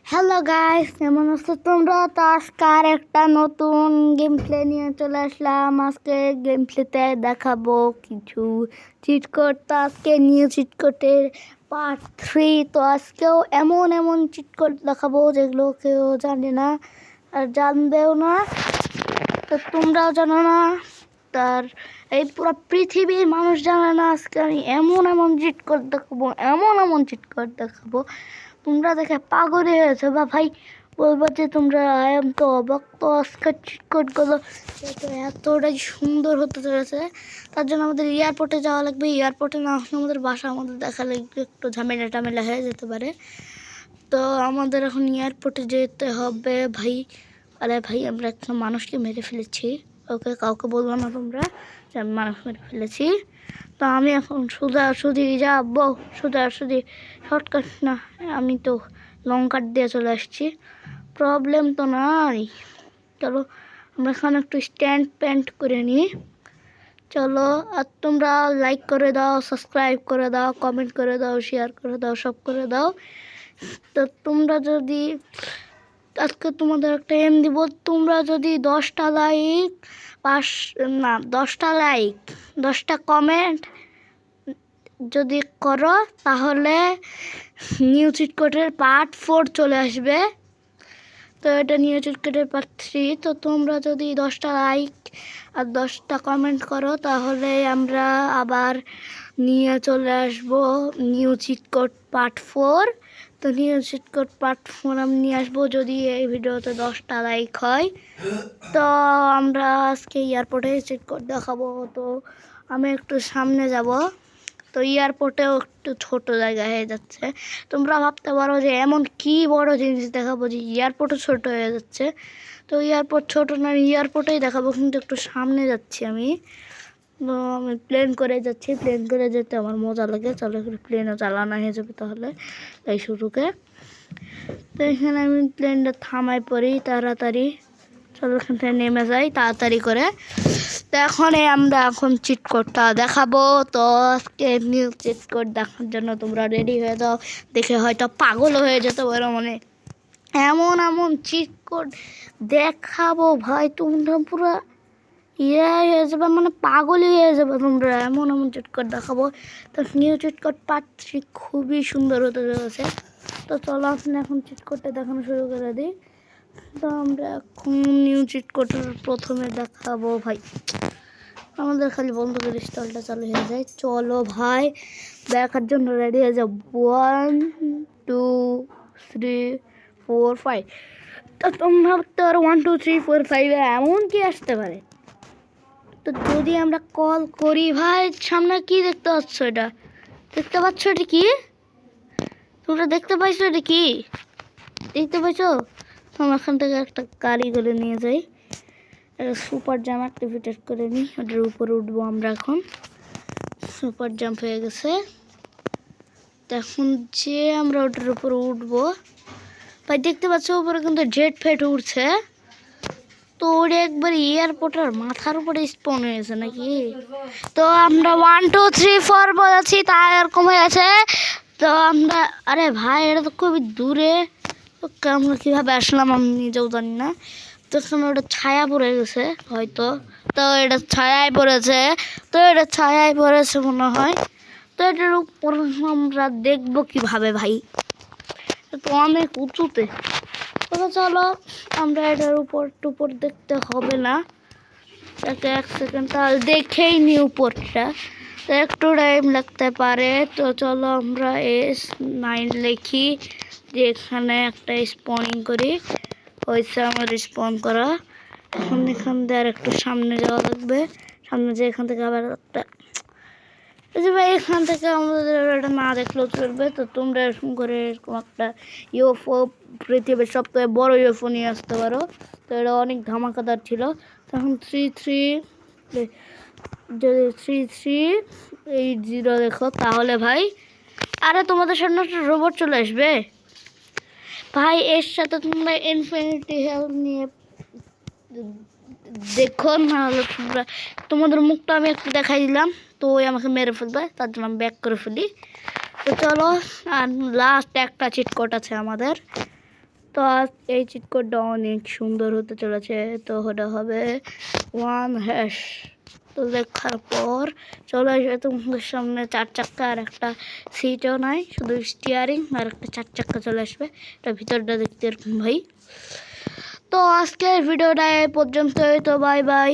Hello guys, কেমন আছো তোমরা? তো আজকে আর একটা নতুন গেম প্লে নিয়ে চলে আসলাম। আজকে গেম প্লেতে দেখাবো কিছু চিট কোড। তো আজকে নিউ চিট কোডের পার্ট 3। তো আজকেও এমন এমন চিট কোড দেখাবো যেগুলো কেউ জানে না আর জানবেও না। তো তোমরাও জানো না, তার এই পুরো পৃথিবীর মানুষ জানে না। আজকে আমি এমন এমন চিট কোড দেখাবো, এমন এমন চিট কোড দেখাবো, তোমরা দেখে পাগল হয়ে গেছো বা ভাই বলবো যে তোমরা আই এম তো অবাক। তো আজকের চিট কোডগুলো এতটাই সুন্দর হতে চলেছে। তার জন্য আমাদের এয়ারপোর্টে যাওয়া লাগবে। এয়ারপোর্টে না আসলে আমাদের বাসা আমাদের দেখা লাগবে, একটু ঝামেলা টামেলা হয়ে যেতে পারে। তো আমাদের এখন এয়ারপোর্টে যেতে হবে ভাই। আরে ভাই, আমরা একটা মানুষকে মেরে ফেলেছি। ওকে কাউকে বলবো না তোমরা যে আমি মানুষ মেরে ফেলেছি। তো আমি এখন সোজাসুজি যাবো, সোজাসুজি, শর্টকাট না। আমি তো লং কাট দিয়ে চলে আসছি, প্রবলেম তো নাই। চলো আমরা এখানে একটু স্ট্যান্ড প্যান্ট করে নিই। চলো, আর তোমরা লাইক করে দাও, সাবস্ক্রাইব করে দাও, কমেন্ট করে দাও, শেয়ার করে দাও, সব করে দাও। তো তোমরা যদি আজকে তোমাদের একটা এম দিব, তোমরা যদি 10টা লাইক, 10টা লাইক, 10টা কমেন্ট যদি করো তাহলে নিউ চিট কোডের পার্ট 4 চলে আসবে। তো এটা নিউ চিট কোডের পার্ট 3। তো তোমরা যদি 10টা লাইক আর 10টা কমেন্ট করো তাহলে আমরা আবার নিয়ে চলে আসবো নিউ চিট কোড পার্ট 4। তো নিউ চিট কোড পার্ট 4 আমি নিয়ে আসবো যদি এই ভিডিওতে 10টা লাইক হয়। তো আমরা আজকে এয়ারপোর্টে চিট কোড দেখাবো। তো আমি একটু সামনে যাব। তো এয়ারপোর্টেও একটু ছোট জায়গা হয়ে যাচ্ছে। তোমরা ভাবতে পারো যে এমন কি বড় জিনিস দেখাবো যে এয়ারপোর্টও ছোট হয়ে যাচ্ছে। তো এয়ারপোর্ট ছোট না, এয়ারপোর্টেই দেখাবো, কিন্তু একটু সামনে যাচ্ছি আমি। তো আমি প্লেন করে যাচ্ছি, প্লেন করে যেতে আমার মজা লাগে। চলো একটু প্লেনও চালানো হয়ে যাবে তাহলে এই শুরুকে। তো এখানে আমি প্লেনটা থামাই পড়ি তাড়াতাড়ি। চলো এখান থেকে নেমে যাই তাড়াতাড়ি করে। তো আমরা এখন চিট কোডটা দেখাবো। তো আজকে নিউ চিট কোড দেখার জন্য তোমরা রেডি হয়ে যাও। দেখে হয়তো পাগল হয়ে যেতে পারো, মানে এমন এমন চিট কোড দেখাবো ভাই, তোমরা পুরো হয়ে যাবে, মানে পাগলই হয়ে যাবে তোমরা। এমন এমন চিট কোড দেখাবো। তো নিউ চিট কোড পার্ট 3 খুবই সুন্দর হতে চলেছে। তো চলো এখন চিট কোডটা দেখানো শুরু করে দিই। তো আমরা এখন নিউ চিট কোডের প্রথমে দেখাবো ভাই। আমাদের খালি বন্ধুদের স্টলটা চালু হয়ে যায়। চলো ভাই দেখার জন্য রেডি হয়ে যাও। 1 2 3 4 5। তো তোমরা ভাবতে পারো 1 2 3 4 5 এমন কি আসতে পারে। তো যদি আমরা কল করি ভাই, সামনে কি দেখতে পাচ্ছ? এটা দেখতে পাচ্ছ? এটা কি তোমরা দেখতে পাইছো? এটা কি দেখতে পাইছো? আমরা এখান থেকে একটা গাড়ি করে নিয়ে যাই, একটা সুপার জাম্প অ্যাক্টিভেটেড করে নিই। ওটার উপরে উঠবো আমরা। এখন সুপার জাম্প হয়ে গেছে। এখন যে আমরা ওটার উপরে উঠবো ভাই, দেখতে পাচ্ছ উপরে কিন্তু জেট ফেট উঠছে। তো ওটা একবার এয়ারপোর্টের মাথার উপরে স্পন হয়েছে নাকি? তো আমরা 1 2 3 4 বলেছি, তা এরকম হয়ে আছে। তো আমরা, আরে ভাই এটা তো খুবই দূরে। তো আমরা কীভাবে আসলাম আমি নিজেও জানি না। তো ওটা ছায়া পড়ে গেছে হয়তো। তো এটা ছায়ায় পড়েছে। তো এটা ছায়ায় পড়েছে মনে হয়। তো এটার উপর আমরা দেখবো কিভাবে ভাই? তো অনেক উঁচুতে। তো চলো আমরা এটার উপর দেখতে হবে না, এটাকে 1 সেকেন্ড তাহলে দেখেই নি উপরটা। তো একটু টাইম লাগতে পারে। তো চলো আমরা S9 লিখি, যে এখানে একটা স্পনিং করি। হয়েছে আমার স্পন করা। এখন এখান দিয়ে আর একটু সামনে যাওয়া লাগবে। সামনে যে এখান থেকে আবার একটা, যে ভাই এখান থেকে আমাদের এটা না দেখলেও চলবে। তো তোমরা এরকম করে এরকম একটা ইউএফও, পৃথিবীর সবথেকে বড় ইউএফও নিয়ে আসতে পারো। তো এটা অনেক ধামাকাদার ছিল। তখন 33 যদি 3380 দেখো তাহলে ভাই, আরে তোমাদের সামনে একটা রোবট চলে আসবে ভাই। এর সাথে তোমরা ইনফিনিটি হেলথ নিয়ে দেখো, না হলে তোমাদের মুখটা আমি একটু দেখাই দিলাম, তো ওই আমাকে মেরে ফেলবে, তার জন্য আমি ব্যাক করে ফেলি। তো চলো, আর লাস্ট একটা চিট কোড আছে আমাদের। তো আজ এই চিট কোডটা অনেক সুন্দর হতে চলেছে। তো ওটা হবে 1#। তো লেখার পর চলে আসবে তোমাদের সামনে 4 চাক্কা আর একটা সিটও নাই, শুধু স্টিয়ারিং আর একটা 4 চাক্কা চলে আসবে। এটা ভিতরটা দেখতে এরকম ভাই। তো আজকের ভিডিওটা এই পর্যন্তই। তো বাই বাই।